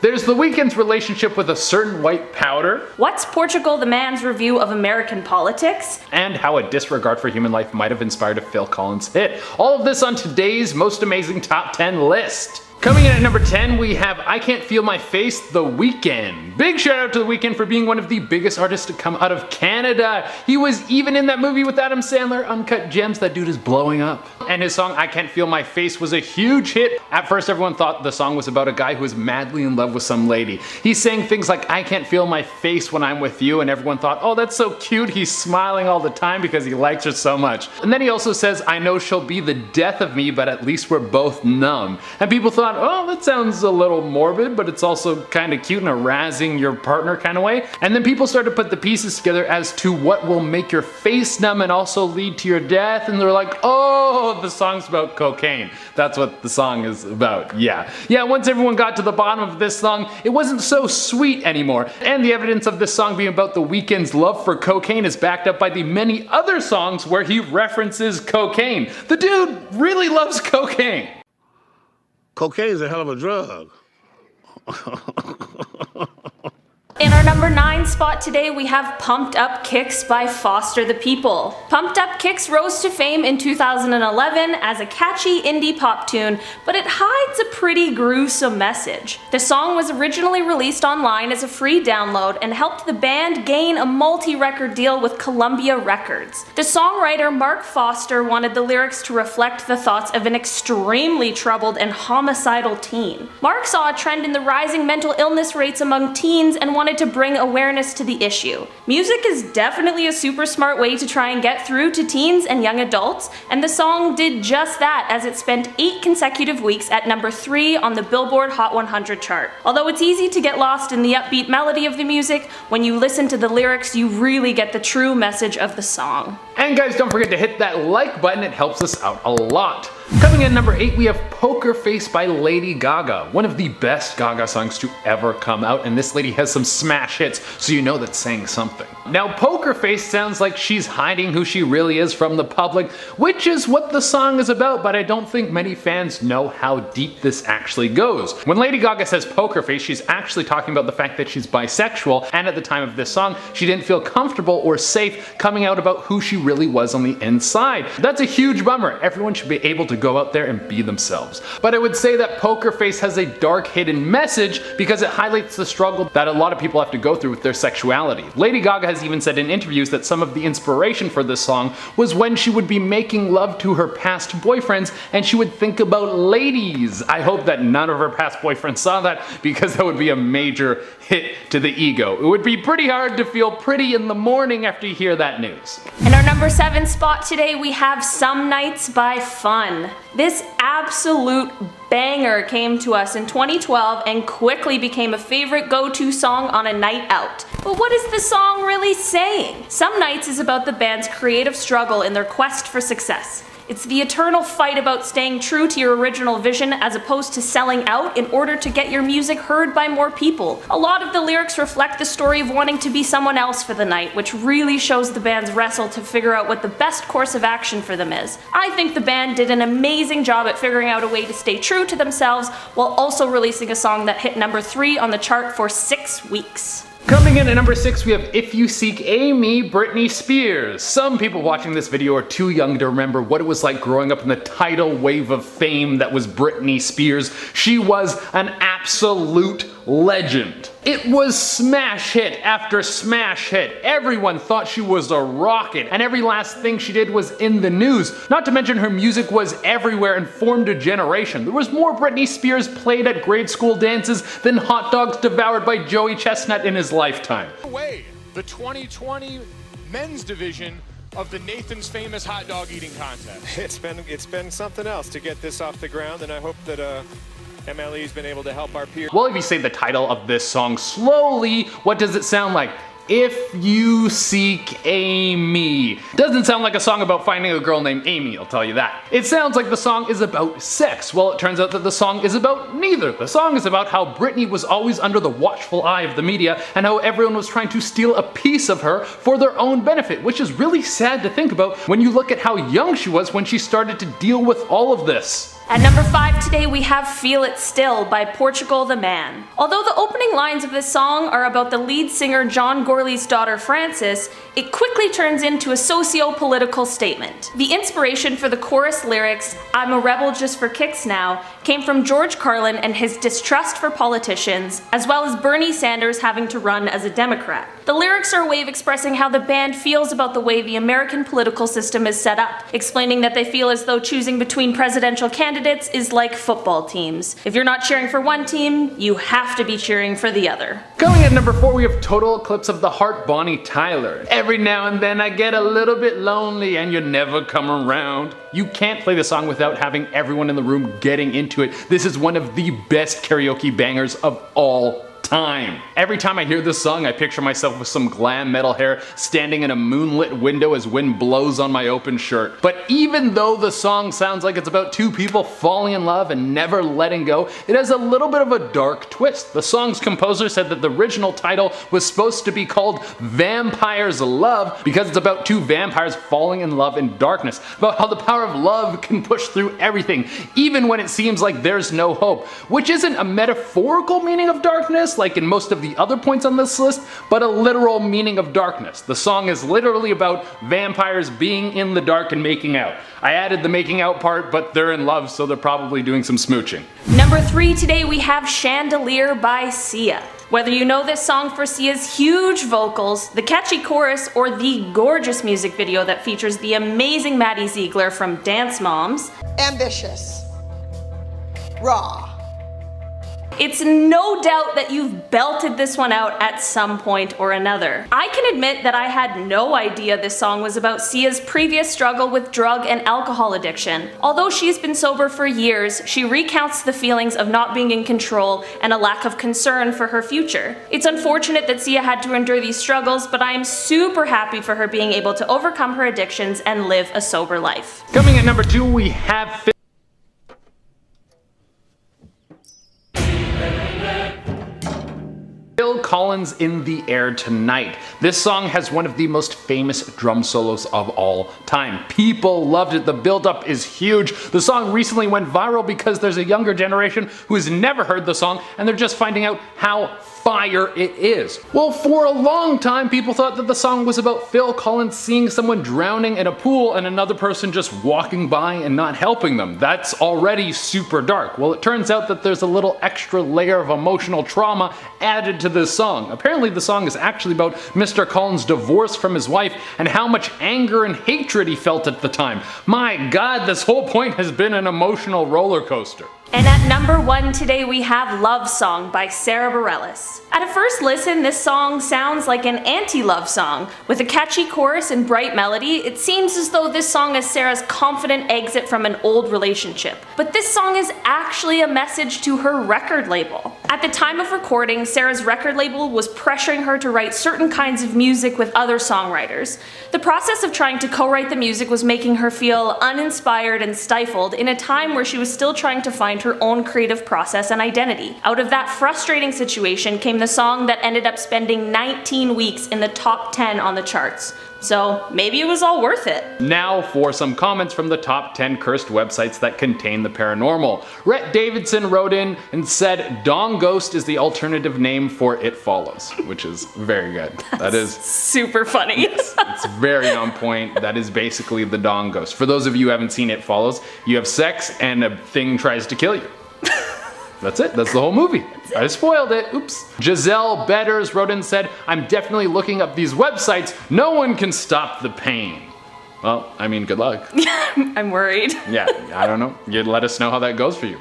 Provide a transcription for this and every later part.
There's The Weeknd's relationship with a certain white powder. What's Portugal the Man's review of American politics? And how a disregard for human life might have inspired a Phil Collins hit. All of this on today's most amazing top 10 list. Coming in at number 10, we have I Can't Feel My Face, The Weeknd. Big shout out to The Weeknd for being one of the biggest artists to come out of Canada. He was even in that movie with Adam Sandler, Uncut Gems. That dude is blowing up. And his song I Can't Feel My Face was a huge hit. At first everyone thought the song was about a guy who was madly in love with some lady. He's saying things like I can't feel my face when I'm with you, and everyone thought, oh, that's so cute, he's smiling all the time because he likes her so much. And then he also says, I know she'll be the death of me, but at least we're both numb. And people thought, oh, that sounds a little morbid, but it's also kind of cute in a razzing your partner kind of way. And then people started to put the pieces together as to what will make your face numb and also lead to your death, and they're like, oh, the song's about cocaine. That's what the song is about, yeah. Yeah, once everyone got to the bottom of this song, it wasn't so sweet anymore. And the evidence of this song being about The Weeknd's love for cocaine is backed up by the many other songs where he references cocaine. The dude really loves cocaine. Cocaine is a hell of a drug. In our number 9 spot today, we have Pumped Up Kicks by Foster the People. Pumped Up Kicks rose to fame in 2011 as a catchy indie pop tune, but it hides a pretty gruesome message. The song was originally released online as a free download and helped the band gain a multi-record deal with Columbia Records. The songwriter Mark Foster wanted the lyrics to reflect the thoughts of an extremely troubled and homicidal teen. Mark saw a trend in the rising mental illness rates among teens and wanted to bring awareness to the issue. Music is definitely a super smart way to try and get through to teens and young adults, and the song did just that as it spent 8 consecutive weeks at number 3 on the Billboard Hot 100 chart. Although it's easy to get lost in the upbeat melody of the music, when you listen to the lyrics you really get the true message of the song. And guys, don't forget to hit that like button, it helps us out a lot. Coming in at number 8, we have Poker Face by Lady Gaga, one of the best Gaga songs to ever come out, and this lady has some smash hits, so you know that's saying something. Now, Poker Face sounds like she's hiding who she really is from the public, which is what the song is about, but I don't think many fans know how deep this actually goes. When Lady Gaga says Poker Face, she's actually talking about the fact that she's bisexual, and at the time of this song, she didn't feel comfortable or safe coming out about who she really was on the inside. That's a huge bummer. Everyone should be able to go out there and be themselves. But I would say that Poker Face has a dark hidden message because it highlights the struggle that a lot of people have to go through with their sexuality. Lady Gaga has even said in interviews that some of the inspiration for this song was when she would be making love to her past boyfriends and she would think about ladies. I hope that none of her past boyfriends saw that because that would be a major hit to the ego. It would be pretty hard to feel pretty in the morning after you hear that news. In our number 7 spot today, we have Some Nights by Fun. This absolute banger came to us in 2012 and quickly became a favorite go-to song on a night out. But what is the song really saying? Some Nights is about the band's creative struggle in their quest for success. It's the eternal fight about staying true to your original vision as opposed to selling out in order to get your music heard by more people. A lot of the lyrics reflect the story of wanting to be someone else for the night, which really shows the band's wrestle to figure out what the best course of action for them is. I think the band did an amazing job at figuring out a way to stay true to themselves while also releasing a song that hit number 3 on the chart for 6 weeks. Coming in at number 6, we have If You Seek Amy, Britney Spears. Some people watching this video are too young to remember what it was like growing up in the tidal wave of fame that was Britney Spears. She was an absolute legend. It was smash hit after smash hit. Everyone thought she was a rocket, and every last thing she did was in the news. Not to mention her music was everywhere and formed a generation. There was more Britney Spears played at grade school dances than hot dogs devoured by Joey Chestnut in his lifetime. The 2020 men's division of the Nathan's Famous Hot Dog Eating Contest. It's been something else to get this off the ground, and I hope that MLE's been able to help our peers. Well, if you say the title of this song slowly, what does it sound like? If You Seek Amy. Doesn't sound like a song about finding a girl named Amy, I'll tell you that. It sounds like the song is about sex. Well, it turns out that the song is about neither. The song is about how Britney was always under the watchful eye of the media and how everyone was trying to steal a piece of her for their own benefit, which is really sad to think about when you look at how young she was when she started to deal with all of this. At number 5 today we have Feel It Still by Portugal the Man. Although the opening lines of this song are about the lead singer John Gourley's daughter Frances, it quickly turns into a socio-political statement. The inspiration for the chorus lyrics, "I'm a rebel just for kicks now," came from George Carlin and his distrust for politicians, as well as Bernie Sanders having to run as a Democrat. The lyrics are a way of expressing how the band feels about the way the American political system is set up, explaining that they feel as though choosing between presidential candidates is like football teams. If you're not cheering for one team, you have to be cheering for the other. Coming at number 4, we have Total Eclipse of the Heart, Bonnie Tyler. Every now and then I get a little bit lonely and you never come around. You can't play the song without having everyone in the room getting into it. This is one of the best karaoke bangers of all time. Every time I hear this song, I picture myself with some glam metal hair standing in a moonlit window as wind blows on my open shirt. But even though the song sounds like it's about two people falling in love and never letting go, it has a little bit of a dark twist. The song's composer said that the original title was supposed to be called Vampire's Love because it's about two vampires falling in love in darkness, about how the power of love can push through everything, even when it seems like there's no hope, which isn't a metaphorical meaning of darkness like in most of the other points on this list, but a literal meaning of darkness. The song is literally about vampires being in the dark and making out. I added the making out part, but they're in love, so they're probably doing some smooching. Number 3 today we have Chandelier by Sia. Whether you know this song for Sia's huge vocals, the catchy chorus, or the gorgeous music video that features the amazing Maddie Ziegler from Dance Moms, ambitious, raw. it's no doubt that you've belted this one out at some point or another. I can admit that I had no idea this song was about Sia's previous struggle with drug and alcohol addiction. Although she's been sober for years, she recounts the feelings of not being in control and a lack of concern for her future. It's unfortunate that Sia had to endure these struggles, but I am super happy for her being able to overcome her addictions and live a sober life. Coming at number 2, we have Phil Collins, In the Air Tonight. This song has one of the most famous drum solos of all time. People loved it. The build-up is huge. The song recently went viral because there's a younger generation who has never heard the song and they're just finding out how fire it is. Well, for a long time, people thought that the song was about Phil Collins seeing someone drowning in a pool and another person just walking by and not helping them. That's already super dark. Well, it turns out that there's a little extra layer of emotional trauma added to this song. Apparently, the song is actually about Mr. Collins' divorce from his wife and how much anger and hatred he felt at the time. My God, this whole point has been an emotional roller coaster. And at number 1 today we have Love Song by Sara Bareilles. At a first listen, this song sounds like an anti-love song. With a catchy chorus and bright melody, it seems as though this song is Sarah's confident exit from an old relationship. But this song is actually a message to her record label. At the time of recording, Sarah's record label was pressuring her to write certain kinds of music with other songwriters. The process of trying to co-write the music was making her feel uninspired and stifled in a time where she was still trying to find her own creative process and identity. Out of that frustrating situation came the song that ended up spending 19 weeks in the top 10 on the charts. So maybe it was all worth it. Now for some comments from the top 10 cursed websites that contain the paranormal. Rhett Davidson wrote in and said, Dong Ghost is the alternative name for It Follows, which is very good. That is super funny. it's very on point. That is basically the Dong Ghost. For those of you who haven't seen It Follows, you have sex and a thing tries to kill you. That's it. That's the whole movie. I spoiled it. Oops. Giselle Betters wrote in and said, I'm definitely looking up these websites. No one can stop the pain. Well, I mean, good luck. I'm worried. Yeah, I don't know. You'd let us know how that goes for you.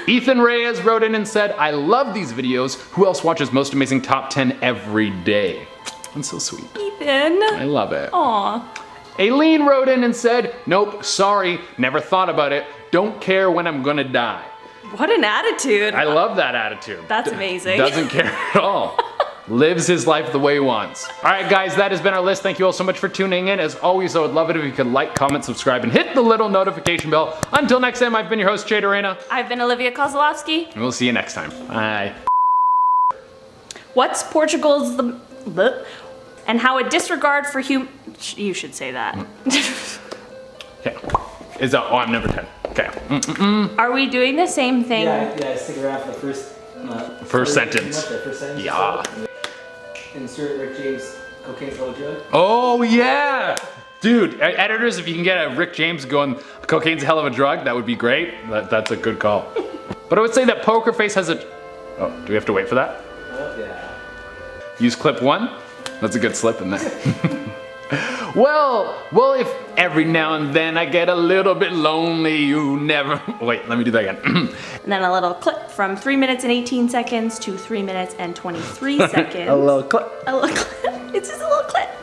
Ethan Reyes wrote in and said, I love these videos. Who else watches Most Amazing Top 10 every day? That's so sweet. Ethan. I love it. Aw. Aileen wrote in and said, nope, sorry, never thought about it. Don't care when I'm gonna die. What an attitude. I love that attitude. That's amazing. Doesn't care at all. Lives his life the way he wants. Alright guys, that has been our list. Thank you all so much for tuning in. As always, I would love it if you could like, comment, subscribe, and hit the little notification bell. Until next time, I've been your host, Jade Arena. I've been Olivia Kozlowski. And we'll see you next time. Bye. What's Portugal's and how a disregard for you should say that. Okay. Oh, I'm number 10. Okay. Are we doing the same thing? Yeah, stick around for the First sentence. First sentence. Yeah. Insert Rick James cocaine's a drug. Oh yeah! Dude, editors, if you can get a Rick James going, cocaine's a hell of a drug, that would be great. That's a good call. But I would say that Poker Face has a... Oh, do we have to wait for that? Yeah. Use clip 1? That's a good slip in there. Well, if every now and then I get a little bit lonely, you never... Wait, let me do that again. And then a little clip from 3 minutes and 18 seconds to 3 minutes and 23 seconds. A little clip. A little clip. It's just a little clip.